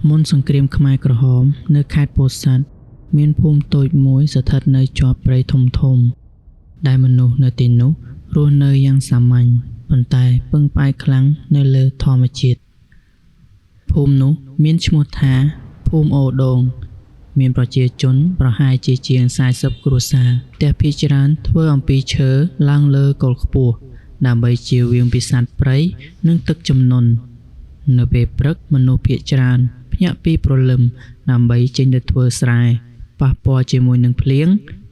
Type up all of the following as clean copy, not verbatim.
មុនសង្គ្រាមខ្មែរក្រហមនៅខេត្តពោធិ៍សាត់មានភូមិតូចមួយស្ថិតនៅជាប់ព្រៃធំៗដែលមនុស្សនៅទីនោះរស់នៅយ៉ាងសាមញ្ញប៉ុន្តែពឹងផ្អែកខ្លាំងនៅលើធម្មជាតិភូមិនោះមានឈ្មោះថាភូមិអូដូងមានប្រជាជនប្រហែលជាជាង40គ្រួសារផ្ទះភាគច្រើនធ្វើអំពីឈើឡើងលើគល់ខ្ពស់ដើម្បីជៀសវាងពីសត្វព្រៃនិងទឹកជំនន់នៅពេលព្រឹកមនុស្សភាគច្រើនភ្ញាក់ពីព្រលឹមដើម្បីចេញទៅធ្វើស្រែប៉ះពាល់ជាមួយនឹងភ្លៀង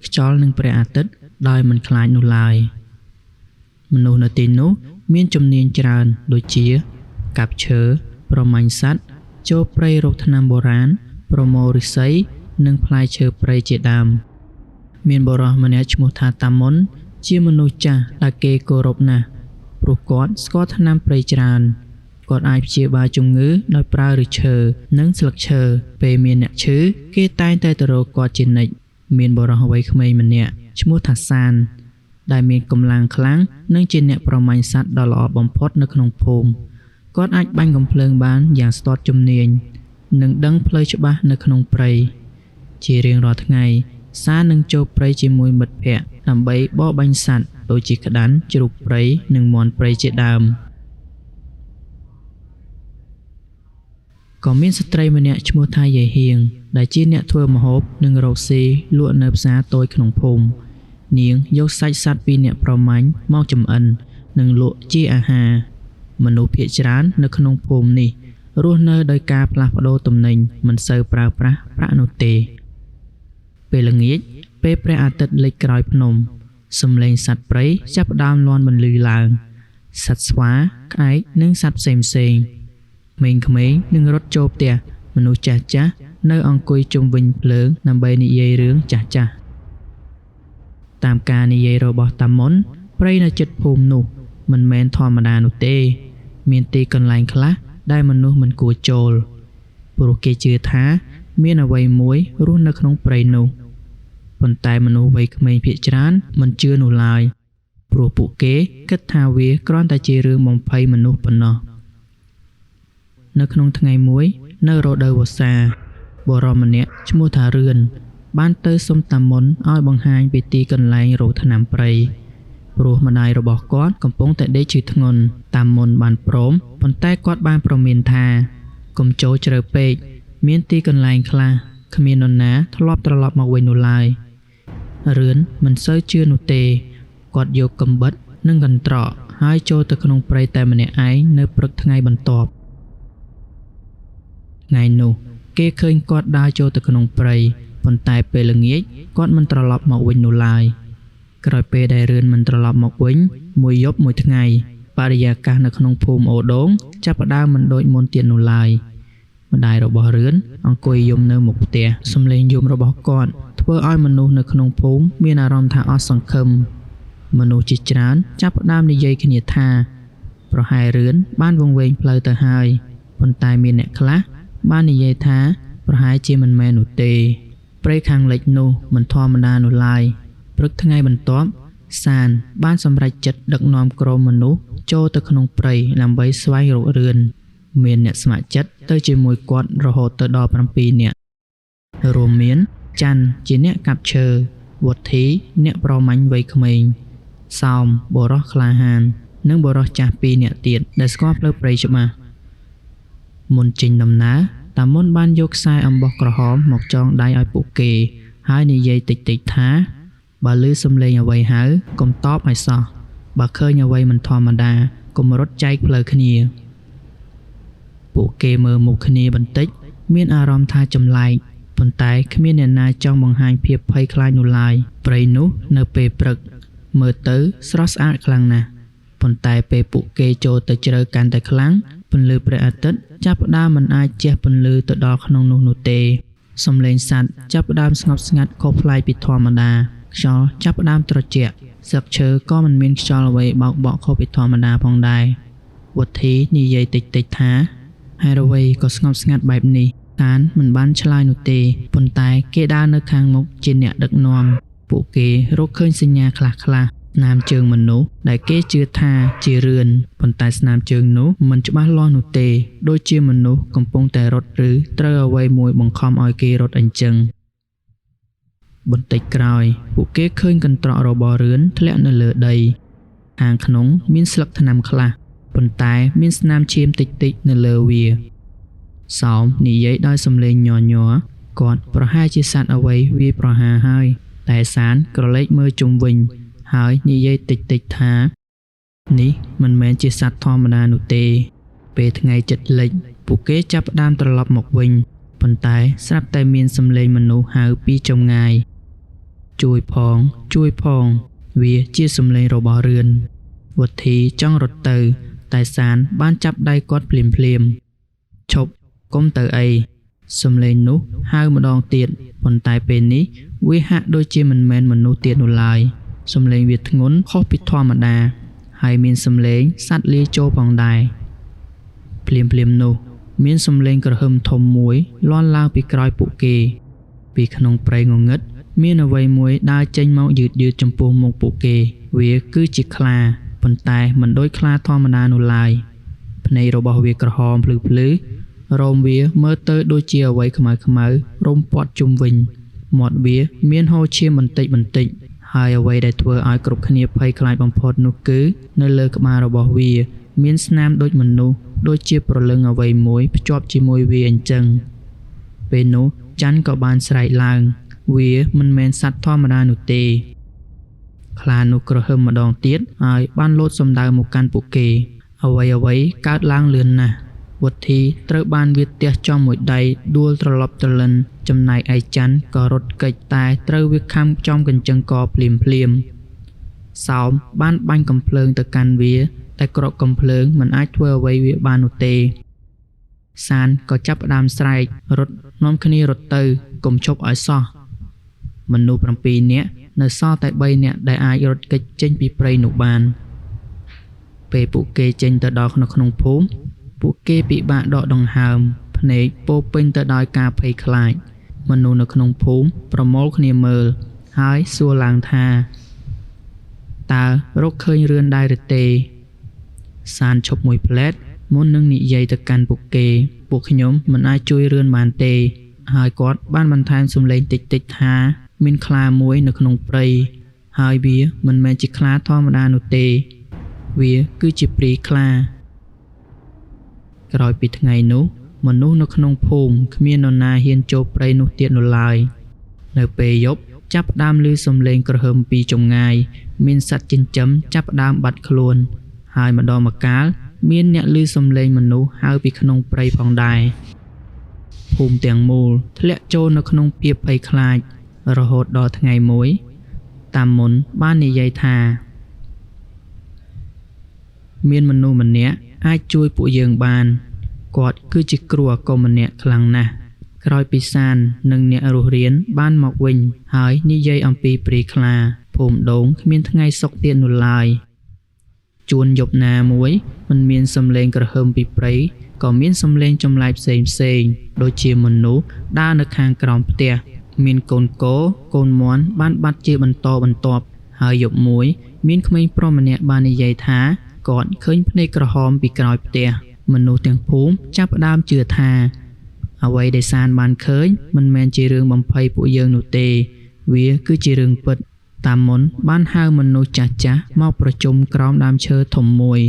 ខ្យល់និងព្រះអាទិត្យដោយមិនខ្លាចនោះឡើយមនុស្សនៅទីនោះមានជំនាញច្រើនដូចជាកាប់ឈើប្រមាញ់សត្វចូលព្រៃរកថ្នាំបុរាណប្រមូលឫស្សីនិងផ្លែឈើព្រៃជាដើមមានបុរសម្នាក់ឈ្មោះថាតាមុនជាមនុស្សចាស់ដែលគេគោរពណាស់ព្រោះគាត់ស្គាល់ថ្នាំព្រៃច្រើនគាត់អាចព្យាបាលជំងឺដោយប្រើឫសឈើនិងស្លឹកឈើពេលមានអ្នកឈឺគេតែងតែទៅរកគាត់ជានិច្ចមានបុរសវ័យក្មេងម្នាក់ឈ្មោះថាសានដែលមានកម្លាំងខ្លាំងនិងជាអ្នកប្រមាញ់សត្វដ៏ល្អបំផុតនៅក្នុងភូមិគាត់អាចបាញ់កាំភ្លើងបានយ៉ាងស្ទាត់ជំនាញនិងដឹងផ្លូវច្បាស់នៅក្នុងព្រៃជារៀងរាល់ថ្ងៃសាននឹងចូលព្រៃជាមួយមិត្តភ័ក្តិដើម្បីបរបាញ់សត្វដូចជាក្តាន់ជ្រូកព្រៃនិងមាន់ព្រៃជាដើមក៏មានស្ត្រីម្នាក់ឈ្មោះថាយាយហៀងដែលជាអ្នកធ្វើម្ហូបនិងរកស៊ីលក់នៅផ្សារតូចក្នុងភូមិនាងយកសាច់សត្វពីអ្នកប្រមាញ់មកចម្អិននិងលក់ជាអាហារមនុស្សភាគច្រើននៅក្នុងភូមិនេះរស់នៅដោយការផ្លាស់ប្ដូរទំនិញមិនសូវប្រើប្រាស់ប្រាក់នោះទេពេលល្ងាចពេលព្រះអាទិត្យលិចក្រោយភ្នំសំឡេងសត្វព្រៃចាប់ផ្ដើមលាន់បន្លឺឡើងសត្វស្វាក្អែកនិងសត្វផ្សេងៗក្មេងៗនឹងរត់ចូលផ្ទះមនុស្សចាស់ៗនៅអង្គុយជុំវិញភ្លើងដើម្បីនិយាយរឿងចាស់ៗតាមការនិយាយរបស់តាមុនព្រៃនៅជិតភូមិនោះមិនមែនធម្មតានោះទេមានទីកន្លែងខ្លះដែលមនុស្សមិនគួរចូលព្រោះគេជឿថាមានអ្វីមួយរស់នៅក្នុងព្រៃនោះប៉ុន្តែមនុស្សវ័យក្មេងភាគច្រើនមិនជឿនោះឡើយព្រោះពួកគេគិតថាវាគ្រាន់តែជារឿងបំភ័យមនុស្សប៉ុណ្ណោះនៅក្នុងថ្ងៃមួយនៅរដូវវស្សាបុរសម្នាក់ឈ្មោះថារឿនបានទៅសុំតាមុនឲ្យបង្ហាញពីទីកន្លែងរកថ្នាំព្រៃព្រោះម្ដាយរបស់គាត់កំពុងតែដេកឈឺធ្ងន់តាមុនបានព្រមប៉ុន្តែគាត់បានប្រមានថាកុំចូលជ្រៅពេកមានទីកន្លែងខ្លះគ្មាននរណាធ្លាប់ត្រឡប់មកវិញនោះឡើយរឿនមិនសូវជឿនោះទេគាត់យកកំបិតនិងកន្ត្រកហើយចូលទៅក្នុងព្រៃតែម្នាក់ឯងនៅព្រឹកថ្ងៃបន្ទាប់ថ្ងៃនោះគេឃើញគាត់ដើរចូលទៅក្នុងព្រៃប៉ុន្តែពេលល្ងាចគាត់មិនត្រឡប់មកវិញនោះឡើយក្រោយពេលដែលរឿនមិនត្រឡប់មកវិញមួយយប់មួយថ្ងៃបរិយាកាសនៅក្នុងភូមិអូដូងចាប់ផ្ដើមមិនដូចមុនទៀតនោះឡើយម្ដាយរបស់រឿនអង្គុយយំនៅមុខផ្ទះសំឡេងយំរបស់គាត់ធ្វើឲ្យមនុស្សនៅក្នុងភូមិមានអារម្មណ៍ថាអស់សង្ឃឹមមនុស្សជាច្រើនចាប់ផ្ដើមនិយាយគ្នាថាប្រហែលរឿនបានវង្វេងផ្លូវទៅហើយប៉ុន្តែមានអ្នកខ្លះបាននិយាយថាប្រហែលជាមិនមែននោះទេព្រៃខាងលិចនោះមិនធម្មតានោះឡើយព្រឹកថ្ងៃបន្ទាប់សានបានសម្រេចចិត្តដឹកនាំក្រុមមនុស្សចូលទៅក្នុងព្រៃដើម្បីស្វែងរករឿនមានអ្នកស្ម័គ្រចិត្តទៅជាមួយគាត់រហូតទៅដល់7នាក់រួមមានច័ន្ទជាអ្នកកាប់ឈើវុធីអ្នកប្រមាញ់វ័យក្មេងសោមបុរសក្លាហាននិងបុរសចាស់2នាក់ទៀតដែលស្គាល់ផ្លូវព្រៃច្បាស់មុនចេញដំណើរតាមុនបានយកខ្សែអំបោះក្រហមមកចងដៃឲ្យពួកគេហើយនិយាយតិចៗថាបើឮសំឡេងអ្វីហៅកុំតបឲ្យសោះបើឃើញអ្វីមិនធម្មតាកុំរត់ចែកផ្លូវគ្នាពួកគេមើលមុខគ្នាបន្តិចមានអារម្មណ៍ថាចម្លែកប៉ុន្តែគ្មានអ្នកណាចង់បង្ហាញភាពភ័យខ្លាចនោះឡើយព្រៃនោះនៅពេលព្រឹកមើលទៅស្រស់ស្អាតខ្លាំងណាស់ប៉ុន្តែពេលពួកគេចូលទៅជ្រៅកាន់តែខ្លាំងពន្លឺព្រះអាទិត្យចាប់ផ្ដើមមិនអាចជះពន្លឺទៅដល់ក្នុងនោះទេសំឡេងសត្វចាប់ផ្ដើមស្ងប់ស្ងាត់ខុសប្លែកពីធម្មតាខ្យល់ចាប់ផ្ដើមត្រជាក់ស្លឹកឈើក៏មិនមានខ្យល់អ្វីបោកបក់ខុសពីធម្មតាផងដែរវុធីនិយាយតិចៗថាហេតុអ្វីក៏ស្ងប់ស្ងាត់បែបនេះតានមិនបានឆ្លើយនោះទេប៉ុន្តែគេដើរនៅខាងមុខជាអ្នកដឹកនាំពួកគេរកឃើញសញ្ញាខ្លះៗ ស្នាមជើងមនុស្សដែលគេជឿថាជារឿនប៉ុន្តែស្នាមជើងនោះមិនច្បាស់លាស់នោះទេដូចជាមនុស្សកំពុងតែរត់ឬត្រូវអ្វីមួយបង្ខំឲ្យគេរត់អញ្ចឹងបន្តិចក្រោយពួកគេឃើញកន្ត្រករបស់រឿនធ្លាក់នៅលើដីខាងក្នុងមានស្លឹកថ្នាំខ្លះប៉ុន្តែមានស្នាមឈាមតិចៗនៅលើវាសោមនិយាយដោយសំឡេងញ័រគាត់ប្រហែលជាសត្វអ្វីវាយប្រហារហើយតែសានក្រឡេកមើលជុំវិញហើយនិយាយតិចថានេះមិនមែនជាសត្វធម្មតានោះទេពេលថ្ងៃជិតលិចពួកគេចាប់ផ្ដើមត្រឡប់មកវិញប៉ុន្តែស្រាប់តែមានសំឡេងមនុស្សហៅពីចម្ងាយជួយផងវាជាសំឡេងរបស់រឿនវុធីចង់រត់ទៅតែសានបានចាប់ដៃគាត់ភ្លាមឈប់កុំទៅអីសំឡេងនោះហៅម្ដងទៀតប៉ុន្តែពេលនេះវាហាក់ដូចជាមិនមែនមនុស្សទៀតនោះឡើយសំឡេងវាធ្ងន់ខុសពីធម្មតាហើយមានសំឡេងសត្វលាចូលផងដែរភ្លាមនោះមានសំឡេងក្រហឹមធំមួយលាន់ឡើងពីក្រោយពួកគេពីក្នុងព្រៃងងឹតមានអ្វីមួយដើរចេញមកយឺតចំពោះមុខពួកគេវាគឺជាខ្លាប៉ុន្តែមិនដូចខ្លាធម្មតានោះឡើយភ្នែករបស់វាក្រហមភ្លឺរោមវាមើលទៅដូចជាអ្វីខ្មៅរុំព័ទ្ធជុំវិញមាត់វាមានហូរឈាមបន្តិចហើយអ្វីដែលធ្វើឲ្យគ្រប់គ្នាភ័យខ្លាចបំផុតនោះគឺនៅលើក្បាលរបស់វាមានស្នាមដូចមនុស្សដូចជាប្រលឹងអ្វីមួយភ្ជាប់ជាមួយវាអញ្ចឹងពេលនោះច័ន្ទក៏បានស្រែកឡើងវាមិនមែនសត្វធម្មតានោះទេខ្លានោះក្រហឹមម្ដងទៀតហើយបានលោតសំដៅមកកាន់ពួកគេអ្វីកើតឡើងលឿនណាស់វុធីត្រូវបានវាទះចំមួយដៃដួលត្រឡប់ត្រលិនចំណែកឯច័ន្ទក៏រត់គេចតែត្រូវវាខំចំកញ្ចឹងកភ្លាមសោមបានបាញ់កំភ្លើងទៅកាន់វាតែក្រកកំភ្លើងមិនអាចធ្វើអ្វីវាបាននោះទេសានក៏ចាប់ផ្ដើមស្រែករត់នាំគ្នារត់ទៅកុំឈប់ឲ្យសោះមនុស្ស7នាក់នៅសល់តែ3នាក់ដែលអាចរត់គេចចេញពីព្រៃនោះបានពេលពួកគេចេញទៅដល់ក្នុងភូមិពួកគេពិបាកដកដង្ហើមភ្នែកពោពេញទៅដោយការភ័យខ្លាចមនុស្សនៅក្នុងភូមិប្រមូលគ្នាមើលហើយសួរឡើងថាតើរកឃើញរឿនដែរឬទេសានឈប់មួយផ្លែតមុននឹងនិយាយទៅកាន់ពួកខ្ញុំមិនអាចជួយរឿនបានទេហើយគាត់បានបន្ថែមសំឡេងតិចថាមានខ្លាមួយនៅក្នុងព្រៃហើយវាមិនមែនជាខ្លាធម្មតានោះទេវាគឺជាព្រាយខ្លាក្រោយពីថ្ងៃនោះមនុស្សនៅក្នុងភូមិគ្មាននរណាហ៊ានចូលព្រៃនោះទៀតនោះឡើយនៅពេលយប់ចាប់ផ្ដើមឮសំឡេងក្រហឹមពីចម្ងាយមានសត្វចិញ្ចឹមចាប់ផ្ដើមបាត់ខ្លួនហើយម្ដងម្កាលមានអ្នកឮសំឡេងមនុស្សហៅពីក្នុងព្រៃផងដែរភូមិទាំងមូលធ្លាក់ចូលនៅក្នុងភាពភ័យខ្លាចរហូតដល់ថ្ងៃមួយតាមុនបាននិយាយថាមានមនុស្សម្នាក់អាចជួយពួកយើងបានគាត់គឺជាគ្រូអាគមម្នាក់ខ្លាំងណាស់ក្រោយពីសាននិងអ្នករស់រានបានមកវិញហើយនិយាយអំពីព្រាយខ្លាភូមិដូងគ្មានថ្ងៃសុខទៀតនោះឡើយជួនយប់ណាមួយមិនមានសំឡេងក្រហឹមពីព្រៃក៏មានសំឡេងចម្លែកផ្សេងដូចជាមនុស្សដើរនៅខាងក្រោមផ្ទះមានកូនគោកូនមាន់បានបាត់ជាបន្តបន្ទាប់ហើយយប់មួយមានក្មេងប្រុសម្នាក់បាននិយាយថាគាត់ឃើញភ្នែកក្រហមពីក្រោយផ្ទះមនុស្សទាំងភូមិចាប់ផ្ដើមជឿថាអ្វីដែលសានបានឃើញមិនមែនជារឿងបំភ័យពួកយើងនោះទេវាគឺជារឿងពិតតាមុនបានហៅមនុស្សចាស់មកប្រជុំក្រោមដើមឈើធំមួយ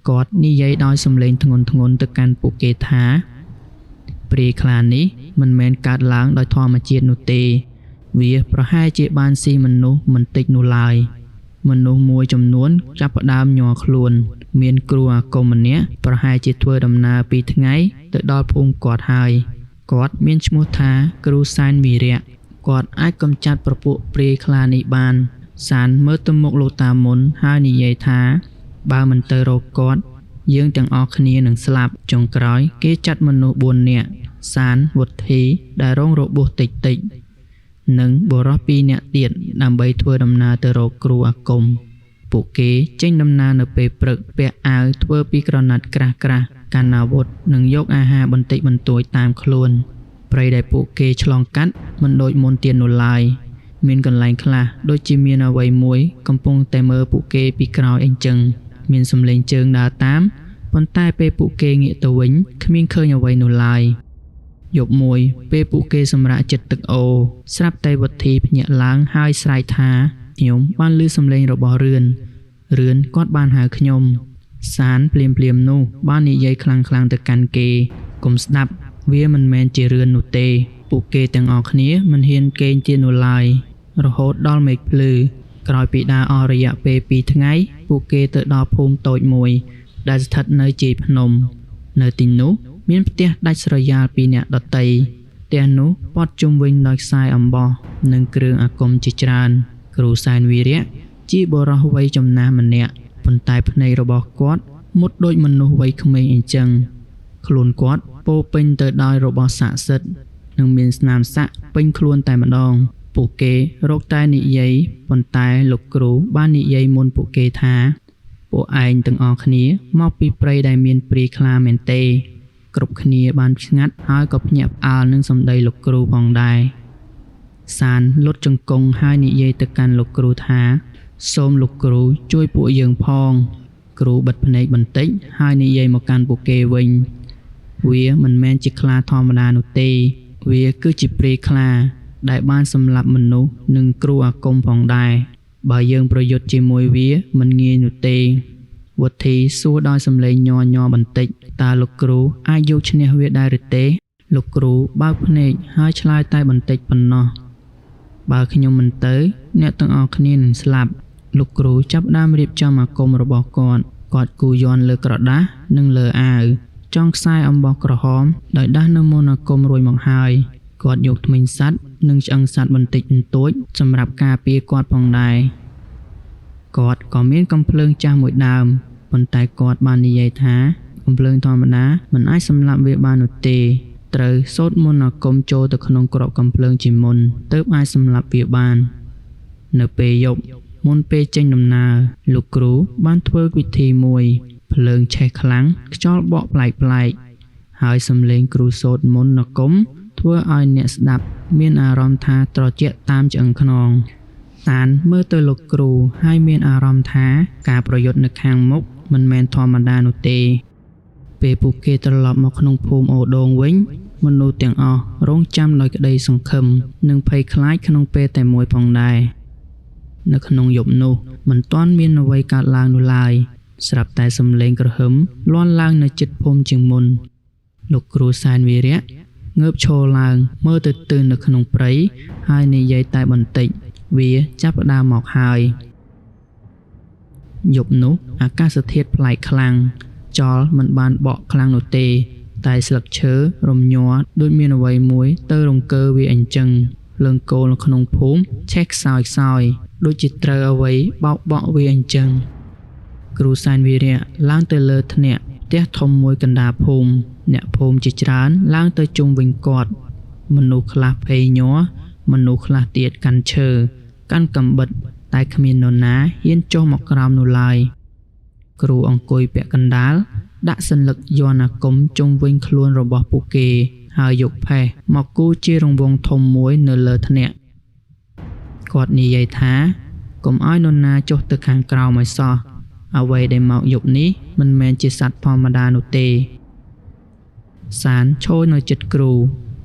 គាត់និយាយដោយសំឡេងធ្ងន់ទៅកាន់ពួកគេថាព្រាយខ្លានេះមិនមែនកើតឡើងដោយធម្មជាតិនោះទេវាប្រហែលជាបានស៊ីមនុស្សមិនតិចនោះឡើយមនុស្សមួយចំនួនចាប់ផ្ដើមញ័រខ្លួនមានគ្រូអាគមម្នាក់ប្រហែលជាធ្វើដំណើរ2ថ្ងៃទៅដល់ភូមិគាត់ហើយគាត់មានឈ្មោះថាគ្រូសានវីរៈគាត់អាចកម្ចាត់ប្រពួកព្រាយខ្លានេះបានសានមើលទៅមុខលោកតាមុនហើយនិយាយថាបើមិនទៅរកគាត់យើងទាំងអស់គ្នានឹងស្លាប់ចុងក្រោយគេចាត់មនុស្ស4នាក់សានវុធីដែលរងរបួសតិចនិងបុរស2នាក់ទៀតដើម្បីធ្វើដំណើរទៅរកគ្រូអាគមពួកគេចេញដំណើរនៅពេលព្រឹកពាក់អាវធ្វើពីក្រណាត់ក្រាស់កាន់អាវុធនិងយកអាហារបន្តិចបន្តួចតាមខ្លួនព្រៃដែលពួកគេឆ្លងកាត់មិនដូចមុនទៀតនោះឡើយ មានកន្លែងខ្លះដូចជាមានអ្វីមួយកំពុងតែមើលពួកគេពីក្រោយអញ្ចឹងមានសំឡេងជើងដើរតាមប៉ុន្តែពេលពួកគេងាកទៅវិញគ្មានឃើញអ្វីនោះឡើយយប់មួយពេលពួកគេសម្រាកចិត្តទឹកអូរស្រាប់តែវុទ្ធីភ្ញាក់ឡើងហើយស្រែកថាខ្ញុំបានឮសំឡេងរបស់រឿនគាត់បានហៅខ្ញុំសានភ្លាមនោះបាននិយាយខ្លាំងទៅកាន់គេកុំស្ដាប់វាមិនមែនជារឿននោះទេពួកគេទាំងអស់គ្នាមិនហ៊ានគេងទៀតនោះឡើយរហូតដល់មេឃភ្លឺក្រោយពីដើរអស់រយៈពេល2ថ្ងៃពួកគេទៅដល់ភូមិតូចមួយដែលស្ថិតនៅជ័យភ្នំនៅទីនោះមានផ្ទះដាច់ស្រយាលពីអ្នកដតីផ្ទះនោះព័ទ្ធជុំវិញដោយខ្សែអំបោះនិងគ្រឿងអាគមជាច្រើនគ្រូសែនវីរៈជាបុរសវ័យចំណាស់ម្នាក់ប៉ុន្តែភ្នែករបស់គាត់មុតដូចមនុស្សវ័យក្មេងអញ្ចឹងខ្លួនគាត់ពោពេញទៅដោយរបស់ស័ក្តិសិទ្ធិនិងមានស្នាមសាក់ពេញខ្លួនតែម្ដងពួកគេរកតែនិយាយប៉ុន្តែលោកគ្រូបាននិយាយមុនពួកគេថាពួកឯងទាំងអស់គ្នាមកពីព្រៃដែលមានព្រាយខ្លាមែនទេគ្រប់គ្នាបានស្ងាត់ហើយក៏ភ្ញាក់ផ្អើលនឹងសម្ដីលោកគ្រូផងដែរសានលុតជង្គង់ហើយនិយាយទៅកាន់លោកគ្រូថាសូមលោកគ្រូជួយពួកយើងផងគ្រូបិទភ្នែកបន្តិចហើយនិយាយមកកាន់ពួកគេវិញវាមិនមែនជាខ្លាធម្មតានោះទេវាគឺជាព្រាយខ្លាដែលបានសម្លាប់មនុស្សនិងគ្រូអាគមផងដែរបើយើងប្រយុទ្ធជាមួយវាមិនងាយនោះទេវុទ្ធីសួរដោយសំឡេងញ័របន្តិចតើលោកគ្រូអាចយកឈ្នះវាដែរឬទេលោកគ្រូបើកភ្នែកហើយឆ្លើយតែបន្តិចប៉ុណ្ណោះបើខ្ញុំមិនទៅអ្នកទាំងអស់គ្នានឹងស្លាប់លោកគ្រូចាប់ផ្ដើមរៀបចំអាគមរបស់គាត់គូរយ័ន្តលើក្រដាសនិងលើអាវចងខ្សែអំបោះក្រហមដោយដាស់នៅមុនអាគមរួចមកហើយគាត់យកធ្មេញសត្វនិងឆ្អឹងសត្វបន្តិចបន្តួចសម្រាប់ការពារគាត់ផងដែរគាត់ក៏មានកំភ្លើងចាស់មួយដើមប៉ុន្តែគាត់បាននិយាយថាកំភ្លើងធម្មតាមិនអាចសម្លាប់វាបាននោះទេត្រូវសូត្រមន្តអាគមចូលទៅក្នុងក្របកំភ្លើងជាមុនទើបអាចសម្លាប់វាបាននៅពេលយប់មុនពេលចេញដំណើរលោកគ្រូបានធ្វើពិធីមួយភ្លើងឆេះខ្លាំងខ្យល់បក់ប្លែកហើយសំឡេងគ្រូសូត្រមន្តអាគមធ្វើឲ្យអ្នកស្ដាប់មានអារម្មណ៍ថាត្រជាក់តាមឆ្អឹងខ្នងសានមើលទៅលោកគ្រូហើយមានអារម្មណ៍ថាការប្រយុទ្ធនៅខាងមុខមិនមែនធម្មតានោះទេពេលពួកគេត្រឡប់មកក្នុងភូមិអូដូងវិញមនុស្សទាំងអស់រងចាំដោយក្តីសង្ឃឹមនិងភ័យខ្លាចក្នុងពេលតែមួយផងដែរនៅក្នុងយប់នោះមិនទាន់មានអ្វីកើតឡើងនោះឡើយស្រាប់តែសំឡេងក្រហមលាន់ឡើងនៅជិតភូមិជាងមុនលោកគ្រូសែនវីរៈងើបឈរឡើងមើលទៅទិសនៅក្នុងព្រៃហើយនិយាយតែបន្តិចវាចាប់ផ្ដើមមកហើយយប់នោះអាកាសធាតុប្លែកខ្លាំងចលមិនបានបក់ខ្លាំងនោះទេតែស្លឹកឈើរំញ័រដូចមានអ្វីមួយទៅរង្គើវាអញ្ចឹងលើងគោលនៅក្នុងភូមិឆេះខ្សោយដូចជាត្រូវអ្វីបោកបក់វាអញ្ចឹងគ្រូសែនវីរៈឡើងទៅលើថ្នាក់ផ្ទះធំមួយកណ្ដាលភូមិអ្នកភូមិជាច្រើនឡើងទៅជុំវិញគាត់មនុស្សខ្លះភ័យញ័រមនុស្សខ្លះទៀតកាន់ឈើកាន់កាំបិតតែគ្មាននរណាហ៊ានចុះមកក្រោមនោះឡើយគ្រូអង្គុយពាក់កណ្ដាលដាក់សន្លឹកយន្តអាគមជុំវិញខ្លួនរបស់ពួកគេហើយយកផេះមកគូរជារង្វង់ធំមួយនៅលើថ្នាក់គាត់និយាយថាកុំឲ្យនរណាចុះទៅខាងក្រោមឲ្យសោះអ្វីដែលមកយប់នេះមិនមែនជាសត្វធម្មតានោះទេសានឈរនៅជិតគ្រូ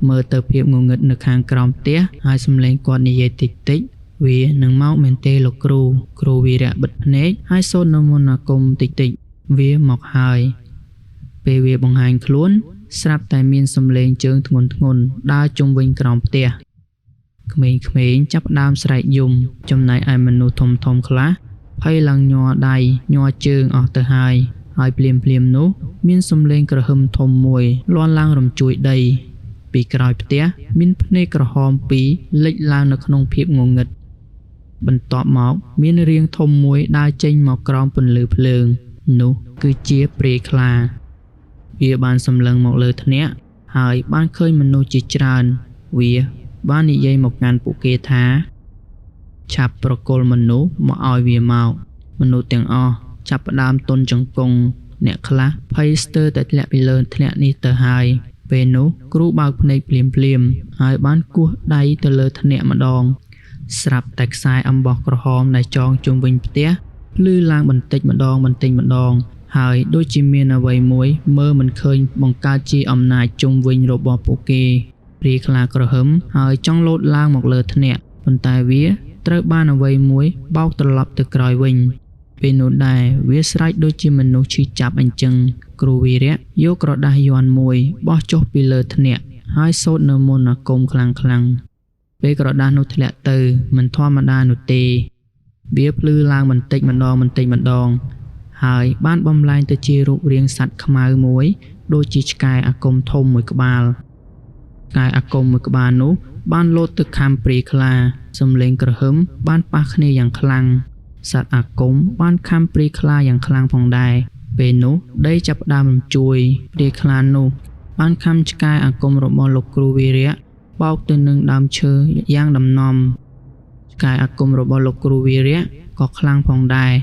មើលទៅភាពងងឹតនៅខាងក្រោមផ្ទះហើយសំឡេងគាត់និយាយតិចវានឹងមកមែនទេលោកគ្រូវីរៈបិទភ្នែកហើយសូត្រនៅមន្តអាគមតិចវាមកហើយពេលវាបង្ហាញខ្លួនស្រាប់តែមានសំឡេងជើងធ្ងន់ដើរជុំវិញក្រោមផ្ទះក្មេងៗចាប់ផ្ដើមស្រែកយំចំណែកឯមនុស្សធំខ្លះភ័យឡើងញ័រដៃញ័រជើងអស់ទៅហើយភ្លាមនោះមានសំឡេងក្រហមធំមួយលាន់ឡើងរំជួយដីពីក្រោយផ្ទះមានភ្នែកក្រហមពីរលេចឡើងនៅក្នុងភាពងងឹតបន្ទាប់មកមានរាងធំមួយដើរចេញមកក្រោមពន្លឺភ្លើងនោះគឺជាព្រាយខ្លាវាបានសម្លឹងមកលើថ្នាក់ហើយបានឃើញមនុស្សជាច្រើនវាបាននិយាយមកកាន់ពួកគេថាឆាប់ប្រគល់មនុស្សមកឲ្យវាមកមនុស្សទាំងអស់ចាប់ផ្ដើមទន់ជង្គង់អ្នកខ្លះភ័យស្ទើរតែធ្លាក់ពីលើធ្នាក់នេះទៅហើយពេលនោះគ្រូបើកភ្នែកភ្លាមហើយបានគោះដៃទៅលើធ្នាក់ម្ដង ស្រាប់តែខ្សែអំបោះក្រហមដែលចងជុំវិញផ្ទះលឺឡើងបន្តិចម្ដងហើយដូចជាមានអ្វីមួយមើលមិនឃើញបង្កើតជាអំណាចជុំវិញរបស់ពួកគេព្រាយខ្លាក្រហឹមហើយចង់លោតឡើងមកលើធ្នាក់ប៉ុន្តែវាត្រូវបានអ្វីមួយបោកត្រឡប់ទៅក្រោយវិញពេលនោះដែរវាស្រែកដូចជាមនុស្សឈឺចាប់អញ្ចឹងគ្រូវីរៈយកក្រដាសយ័ន្តមួយបោះចុះពីលើធ្នាក់ហើយសូត្រនៅមន្តអាគមខ្លាំងពេលក្រដាសនោះធ្លាក់ទៅមិនធម្មតានោះទេវាភ្លឺឡើងបន្តិចម្ដងហើយបានបំលែងទៅជារូបរាងសត្វខ្មៅមួយដូចជាឆ្កែអាគមធំមួយក្បាលឆ្កែអាគមមួយក្បាលនោះបានលោតទៅខាំព្រាយខ្លាសំឡេងក្រហឹមបានប៉ះគ្នាយ៉ាងខ្លាំងសត្វអាគមបានខាំព្រាយខ្លាយ៉ាងខ្លាំងផងដែរពេលនោះដីចាប់ផ្ដើមរំជួយព្រាយខ្លានោះបានខាំឆ្កែអាគមរបស់លោកគ្រូវីរៈបោកទៅនឹងដើមឈើយ៉ាងដំណំឆ្កែអាគមរបស់លោកគ្រូវីរៈក៏ខ្លាំងផងដែរ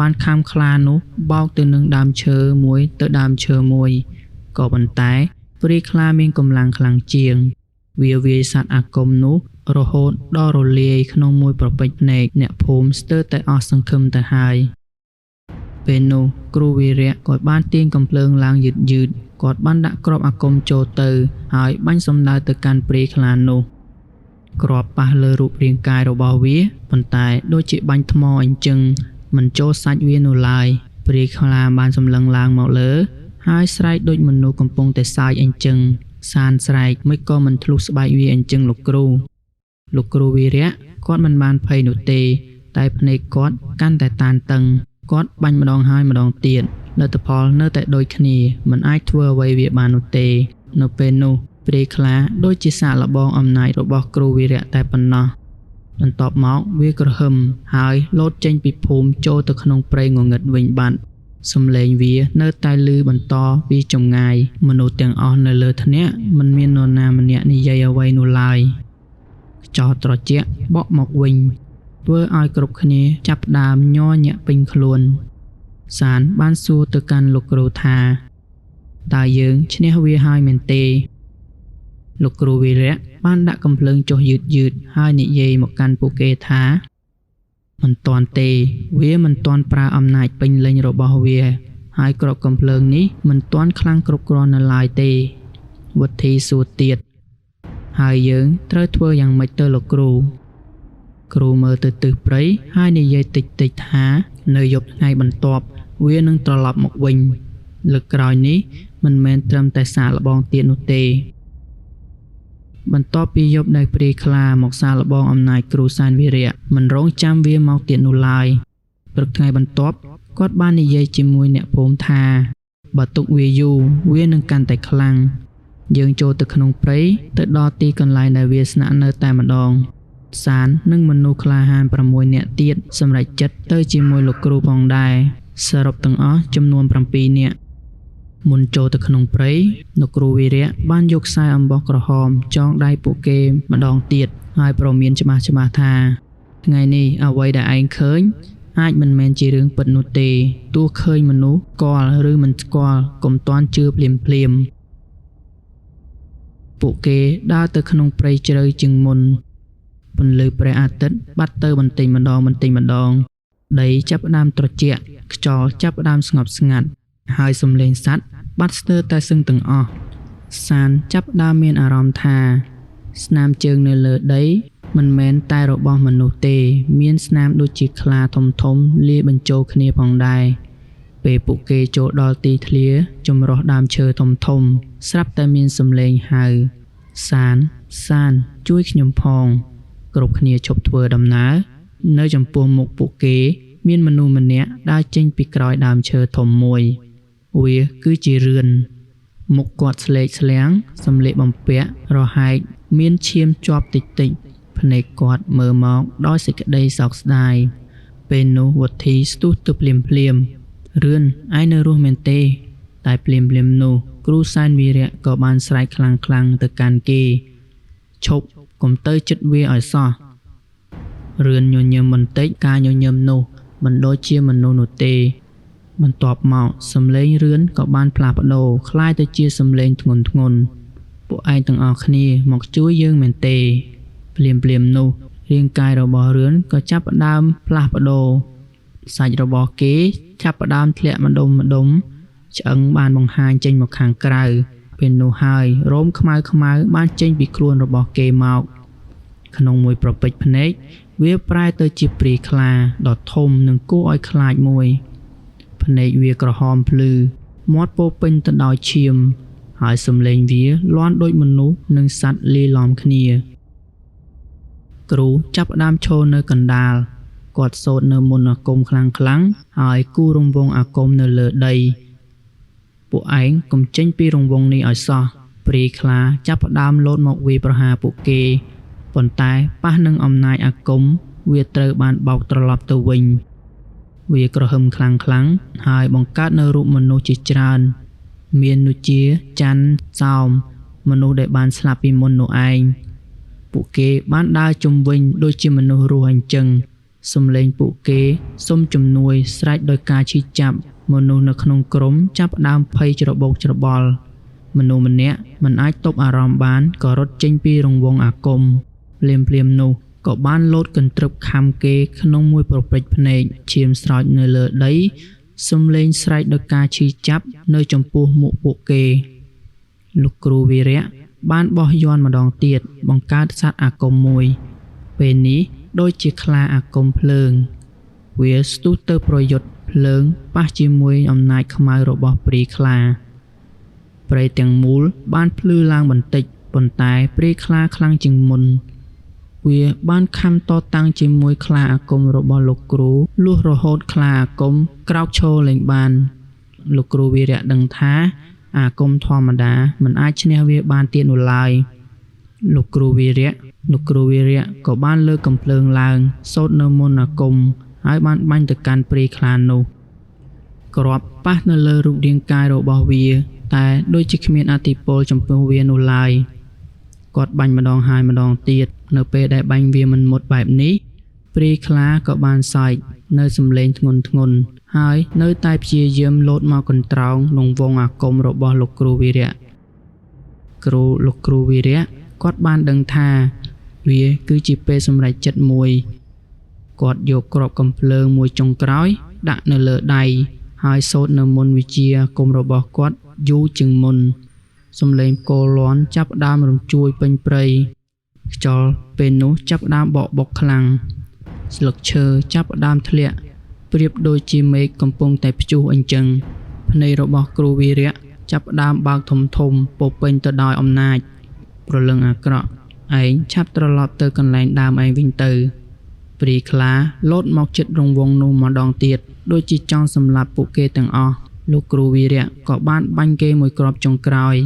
បានខាំខ្លានោះបោកទៅនឹងដើមឈើមួយទៅដើមឈើមួយក៏ប៉ុន្តែព្រាយខ្លាមានកម្លាំងខ្លាំងជាងវាវាយសត្វអាគមនោះរហូតដល់រលាយក្នុងមួយប្រពេចភ្នែកអ្នកភូមិស្ទើរតែអស់សង្ឃឹមទៅហើយពេលនោះគ្រូវីរៈក៏បានទាញកំភ្លើងឡើងយឺតគាត់បានដាក់គ្រាប់អាគមចូលទៅហើយបាញ់សម្ដៅទៅកាន់ព្រាយខ្លានោះគ្រាប់ប៉ះលើរូបរាងកាយរបស់វាប៉ុន្តែដូចជាបាញ់ថ្មអញ្ចឹងមិនចូលសាច់វានោះឡើយព្រាយខ្លាបានសម្លឹងឡើងមកលើហើយស្រែកដូចមនុស្សកំពុងតែសើចអញ្ចឹងសានស្រែកមិនក៏មិនធ្លុះស្បែកវាអញ្ចឹងលោកគ្រូវីរៈគាត់មិនបានភ័យនោះទេតែភ្នែកគាត់កាន់តែតានតឹងគាត់បាញ់ម្ដងហើយម្ដងទៀតលទ្ធផលនៅតែដូចគ្នាមិនអាចធ្វើអ្វីវាបាននោះទេនៅពេលនោះព្រាយខ្លាដូចជាសាកល្បងអំណាចរបស់គ្រូវីរៈតែប៉ុណ្ណោះបន្ទាប់មកវាក្រហមហើយលោតចេញពីភូមិចូលទៅក្នុងព្រៃងងឹតវិញបាត់សំឡេងវានៅតែឮបន្តពីចម្ងាយមនុស្សទាំងអស់នៅលើធ្នាក់មិនមាននរណាម្នាក់និយាយអ្វីនោះឡើយខ្យល់ត្រជាក់បក់មកវិញធ្វើឲ្យគ្រប់គ្នាចាប់ផ្ដើមញ័រញាក់ពេញខ្លួនសានបានសួរទៅកាន់លោកគ្រូថាតើយើងឈ្នះវាហើយមែនទេលោកគ្រូវីរៈបានដាក់កំភ្លើងចុះយឺតហើយនិយាយមកកាន់ពួកគេថាមិនទាន់ទេវាមិនទាន់ប្រើអំណាចពេញលេញរបស់វាហើយគ្រាប់កំភ្លើងនេះមិនទាន់ខ្លាំងគ្រប់គ្រាន់នៅឡើយទេវុធីសួរទៀតហើយយើងត្រូវធ្វើយ៉ាងម៉េចទៅលោកគ្រូមើលទៅទិសព្រៃហើយនិយាយតិចថានៅយប់ថ្ងៃបន្ទាប់វានឹងត្រឡប់មកវិញលើកក្រោយនេះមិនមែនត្រឹមតែសាកល្បងទៀតនោះទេបន្ទាប់ពីយប់ដែលព្រាយខ្លាមកសាកល្បងអំណាចគ្រូសានវីរៈមិនរងចាំវាមកទៀតនោះឡើយព្រឹកថ្ងៃបន្ទាប់គាត់បាននិយាយជាមួយអ្នកភូមិថាបើទុកវាយូរវានឹងកាន់តែខ្លាំងយើងចូលទៅក្នុងព្រៃទៅដល់ទីកន្លែងដែលវាស្នាក់នៅតែម្ដងសាននិងមនុស្សក្លាហាន6នាក់ទៀតសម្រេចចិត្តទៅជាមួយលោកគ្រូផងដែរសរុបទាំងអស់ចំនួន7នាក់មុនចូលទៅក្នុងព្រៃលោកគ្រូវីរៈបានយកខ្សែអំបោះក្រហមចងដៃពួកគេម្ដងទៀតហើយប្រមានច្បាស់ថាថ្ងៃនេះអ្វីដែលឯងឃើញអាចមិនមែនជារឿងពិតនោះទេទោះឃើញមនុស្សស្គាល់ឬមិនស្គាល់កុំទាន់ជឿភ្លាមពួកគេដើរទៅក្នុងព្រៃជ្រៅជាងមុនពន្លឺព្រះអាទិត្យបាត់ទៅបន្តិចម្ដងដីចាប់ផ្ដើមត្រជាក់ខ្យល់ចាប់ផ្ដើមស្ងប់ស្ងាត់ហើយសំឡេងសត្វបាត់ស្ទើរតែសឹងទាំងអស់សានចាប់ផ្ដើមមានអារម្មណ៍ថាស្នាមជើងនៅលើដីមិនមែនតែរបស់មនុស្សទេមានស្នាមដូចជាខ្លាធំលាយបញ្ចូលគ្នាផងដែរពេលពួកគេចូលដល់ទីធ្លាចម្រុះដើមឈើធំស្រាប់តែមានសំឡេងហៅសានជួយខ្ញុំផងគ្រប់គ្នាឈប់ធ្វើដំណើរនៅចំពោះមុខពួកគេមានមនុស្សម្នាក់ដើរចេញពីក្រោយដើមឈើធំមួយវាគឺជារឿនមុខគាត់ស្លេកស្លាំងសម្លៀកបំពាក់រហែកមានឈាមជាប់តិចភ្នែកគាត់មើលមកដោយសេចក្តីសោកស្ដាយពេលនោះវុធីស្ទុះទៅភ្លាមរឿនឯងនៅរស់មែនទេតែភ្លាមនោះគ្រូសែនវីរៈក៏បានស្រែកខ្លាំងទៅកាន់គេឈប់កុំទៅចិត្តវាឲ្យសោះរឿនញញឹមបន្តិចការញញឹមនោះមិនដូចជាមនុស្សនោះទេបន្ទាប់មកសំឡេងរឿនក៏បានផ្លាស់ប្ដូរคล้ายទៅជាសំឡេងធ្ងន់ពួកឯងទាំងអស់គ្នាមកជួយយើងមែនទេភ្លាមនោះ រាងកាយរបស់រឿនក៏ចាប់ផ្ដើមផ្លាស់ប្ដូរសាច់របស់គេចាប់ផ្ដើមធ្លាក់ម្ដុំឆ្អឹងបានបង្ហាញចេញមកខាងក្រៅពេលនោះហើយរោមខ្មៅបានចេញពីខ្លួនរបស់គេមកក្នុងមួយប្រពេចភ្នែកវាប្រែទៅជាព្រាយខ្លាដ៏ធំនិងគួរឲ្យខ្លាចមួយភ្នែកវាក្រហមភ្លឺមាត់ពោពេញទៅដោយឈាមហើយសំឡេងវាលាន់ដូចមនុស្សនិងសត្វលាយឡំគ្នាគ្រូចាប់ផ្ដើមឈរនៅកណ្ដាលគាត់សូត្រនៅមន្តអាគមខ្លាំងហើយគូរង្វង់អាគមនៅលើដីពួកឯងកុំចេញពីរង្វង់នេះឲ្យសោះព្រាយខ្លាចាប់ផ្ដើមលោតមកវាយប្រហារពួកគេប៉ុន្តែប៉ះនឹងអំណាចអាគមវាត្រូវបានបោកត្រឡប់ទៅវិញវាក្រហឹមខ្លាំងហើយបង្កើតនៅរូបមនុស្សជាច្រើនមានដូចជាច័ន្ទសោមមនុស្សដែលបានស្លាប់ពីមុននោះឯងពួកគេបានដើរជុំវិញដូចជាមនុស្សរស់អញ្ចឹងសំឡេងពួកគេសុំជំនួយស្រែកដោយការឈឺចាប់មនុស្សនៅក្នុងក្រុមចាប់ផ្ដើមភ័យច្របូកច្របល់មនុស្សម្នាក់មិនអាចទប់អារម្មណ៍បានក៏រត់ចេញពីរង្វង់អាគមភ្លាមនោះក៏បានលោតកន្ទ្រឹបខំគេក្នុងមួយប្រពេចភ្នែកឈាមស្រោចនៅលើដីសំឡេងស្រែកដោយការឈឺចាប់នៅចំពោះមុខពួកគេលោកគ្រូវីរៈបានបោះយ័ន្តម្ដងទៀតបង្កើតសត្វអាគមមួយពេលនេះដូចជាខ្លាអាគមភ្លើងវាស្ទុះទៅប្រយុទ្ធភ្លើងប៉ះជាមួយអំណាចខ្មៅរបស់ព្រាយខ្លាព្រៃទាំងមូលបានភ្លឺឡើងបន្តិចប៉ុន្តែព្រាយខ្លាខ្លាំងជាងមុនវាបានខំតតាំងជាមួយខ្លាអាគមរបស់លោកគ្រូលុះរហូតខ្លាអាគមក្រោកឈរលេងបានលោកគ្រូវីរៈដឹងថាអាគមធម្មតាមិនអាចឈ្នះវាបានទៀតនោះឡើយលោកគ្រូវីរៈក៏បានលើកកំភ្លើងឡើងសូត្រនៅមន្តអាគមហើយបានបាញ់ទៅកាន់ព្រាយខ្លានោះគ្រាប់ប៉ះនៅលើរូបរាងកាយរបស់វាតែដូចជាគ្មានអធិពលចំពោះវានោះឡើយគាត់បាញ់ម្ដងហើយម្ដងទៀតនៅពេលដែលបាញ់វាមិនមុតបែបនេះព្រាយខ្លាក៏បានសើចនៅសំឡេងធ្ងន់ហើយនៅតែព្យាយាមលោតមកកន្ត្រោងក្នុងវងអាគមរបស់លោកគ្រូវីរៈលោកគ្រូវីរៈគាត់បានដឹងថាវាគឺជាពេលសម្រេចចិត្តមួយគាត់យកគ្រាប់កំភ្លើងមួយចុងក្រោយដាក់នៅលើដៃហើយសូត្រនៅមន្តវិជ្ជាអាគមរបស់គាត់យូរជាងមុនសំឡេងគោលាន់ចាប់ផ្ដើមរំជួយពេញព្រៃខ្យល់ពេលនោះចាប់ផ្ដើមបក់បុកខ្លាំងស្លឹកឈើចាប់ផ្ដើមធ្លាក់ប្រៀបដូចជាមេឃកំពុងតែព្យុះអញ្ចឹងភ្នែករបស់គ្រូវីរៈចាប់ផ្ដើមបើកធំពោពេញទៅដោយអំណាចព្រលឹងអាក្រក់ឯងឆាប់ត្រឡប់ទៅកន្លែងដើមឯងវិញទៅព្រាយខ្លាលោតមកជិតរង្វង់នោះម្ដងទៀតដូចជាចង់សម្លាប់ពួកគេទាំងអស់លោកគ្រូវីរៈក៏បានបាញ់គេមួយគ្រាប់ចុងក្រោយ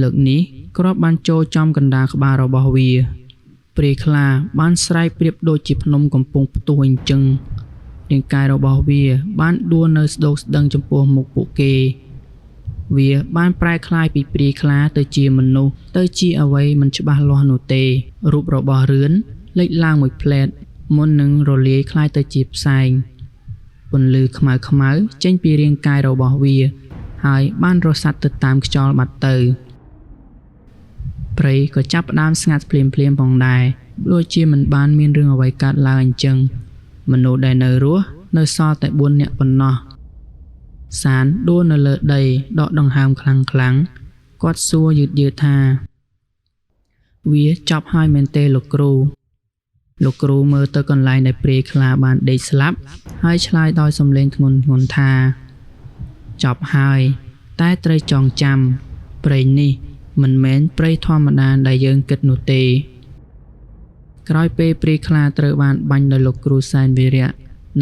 លើកនេះគ្រាប់បានចូលចំកណ្ដាលក្បាលរបស់វាព្រាយខ្លាបានស្រែកប្រៀបដូចជាភ្នំកំពុងផ្ទុះអញ្ចឹងរាងកាយរបស់វាបានដួលនៅស្ដោកស្ដឹងចំពោះមុខពួកគេវាបានប្រែក្លាយពីព្រាយខ្លាទៅជាមនុស្សទៅជាអ្វីមិនច្បាស់លាស់នោះទេរូបរបស់រឿនលេចឡើងមួយផ្លែតមុននឹងរលាយคล้ายទៅជាផ្សែងពន្លឺខ្មៅចេញពីរាងកាយរបស់វាហើយបានរសាត់ទៅតាមខ្យល់បាត់ទៅព្រៃក៏ចាប់ផ្ដើមស្ងាត់ភ្លាមផងដែរដូចជាមិនបានមានរឿងអ្វីកើតឡើងអញ្ចឹងមនុស្សដែលនៅរស់នៅសល់តែ4នាក់ប៉ុណ្ណោះសានដួលនៅលើដីដកដង្ហើមខ្លាំងគាត់សួរយឺតថាវាចប់ហើយមែនទេលោកគ្រូមើលទៅកន្លែងដែលព្រាយខ្លាបានដេកស្លាប់ហើយឆ្លើយដោយសំឡេងធ្ងន់ថាចប់ហើយតែត្រូវចងចាំព្រៃនេះមិនមែនព្រៃធម្មតាដែលយើងគិតនោះទេក្រោយពេលព្រាយខ្លាត្រូវបានបាញ់ដោយលោកគ្រូសែនវីរៈ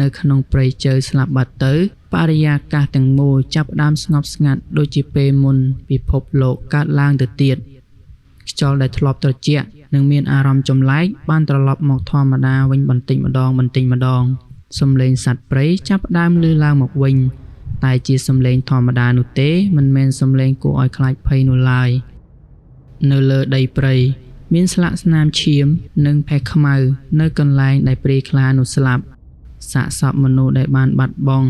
នៅក្នុងព្រៃជើស្លាប់បាត់ទៅបរិយាកាសទាំងមូលចាប់ផ្ដើមស្ងប់ស្ងាត់ដូចជាពេលមុនពិភពលោកកើតឡើងទៅទៀតខ្យល់ដែលធ្លាប់ត្រជាក់និងមានអារម្មណ៍ចម្លែកបានត្រឡប់មកធម្មតាវិញបន្តិចម្ដងសំឡេងសត្វព្រៃចាប់ផ្ដើមឮឡើងមកវិញតែជាសំឡេងធម្មតានោះទេមិនមែនសំឡេងគួរឲ្យខ្លាចភ័យនោះឡើយនៅលើដីព្រៃមានស្លាកស្នាមឈាមនិងផេះខ្មៅនៅកន្លែងដែលព្រាយខ្លានោះស្លាប់សាកសពមនុស្សដែលបានបាត់បង់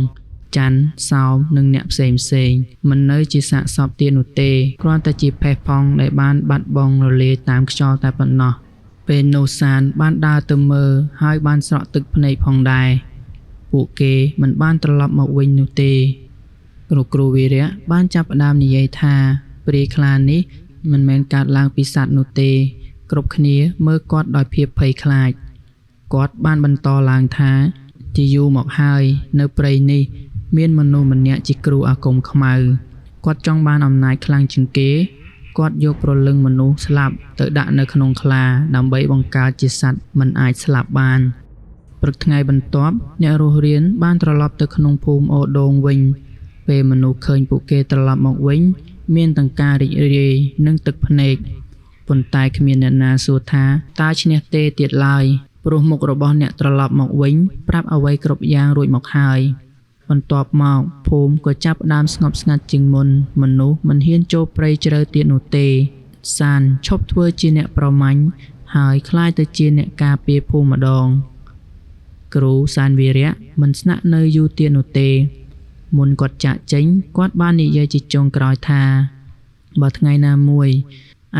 ច័ន្ទសោមនិងអ្នកផ្សេងមិននៅជាសាកសពទៀតនោះទេគ្រាន់តែជាផេះផង់ដែលបានបាត់បង់រលាយតាមខ្យល់តែប៉ុណ្ណោះ ពេលនោះសានបានដើរទៅមើលហើយបានស្រក់ទឹកភ្នែកផងដែរពួកគេមិនបានត្រឡប់មកវិញនោះទេគ្រូវីរៈបានចាប់ផ្ដើមនិយាយថាព្រាយខ្លានេះមិនមែនកើតឡើងពីសត្វនោះទេគ្រប់គ្នាមើលគាត់ដោយភាពភ័យខ្លាចគាត់បានបន្តឡើងថាជាយូរមកហើយនៅព្រៃនេះមានមនុស្សម្នាក់ជាគ្រូអាគមខ្មៅគាត់ចង់បានអំណាចខ្លាំងជាងគេគាត់យកព្រលឹងមនុស្សស្លាប់ទៅដាក់នៅក្នុងខ្លាដើម្បីបង្កើតជាសត្វមិនអាចស្លាប់បានព្រឹកថ្ងៃបន្ទាប់អ្នករស់រានបានត្រឡប់ទៅក្នុងភូមិអូដូងវិញពេលមនុស្សឃើញពួកគេត្រឡប់មកវិញមានទាំងការរីករាយនិងទឹកភ្នែកប៉ុន្តែគ្មានអ្នកណាសួរថាតើឈ្នះទេទៀតឡើយព្រោះមុខរបស់អ្នកត្រឡប់មកវិញប្រាប់អ្វីគ្រប់យ៉ាងរួចមកហើយបន្ទាប់មកភូមិក៏ចាប់ផ្ដើមស្ងប់ស្ងាត់ជាងមុនមនុស្សមិនហ៊ានចូលព្រៃជ្រៅទៀតនោះទេសានឈប់ធ្វើជាអ្នកប្រមាញ់ហើយក្លាយទៅជាអ្នកការពារភូមិម្ដងគ្រូសានវីរៈមិនស្នាក់នៅយូរទៀតនោះទេមុនគាត់ចាក់ចេញគាត់បាននិយាយជាចុងក្រោយថាបើថ្ងៃណាមួយ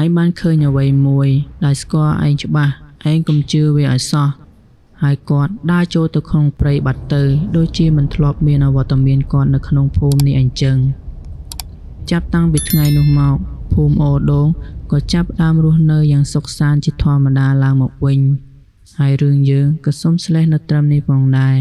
ឯងបានឃើញអ្វីមួយដែលស្គាល់ឯងច្បាស់ឯងកុំជឿវាឲ្យសោះហើយគាត់ដើរចូលទៅក្នុងព្រៃបាត់ទៅដូចជាមិនធ្លាប់មានអវត្តមានគាត់នៅក្នុងភូមិនេះអញ្ចឹងចាប់តាំងពីថ្ងៃនោះមកភូមិអូដូងក៏ចាប់ផ្ដើមរស់នៅយ៉ាងសុខសាន្តជាធម្មតាឡើងមកវិញហើយរឿងយើងក៏សូមស្លេះនៅត្រឹមនេះផងដែរ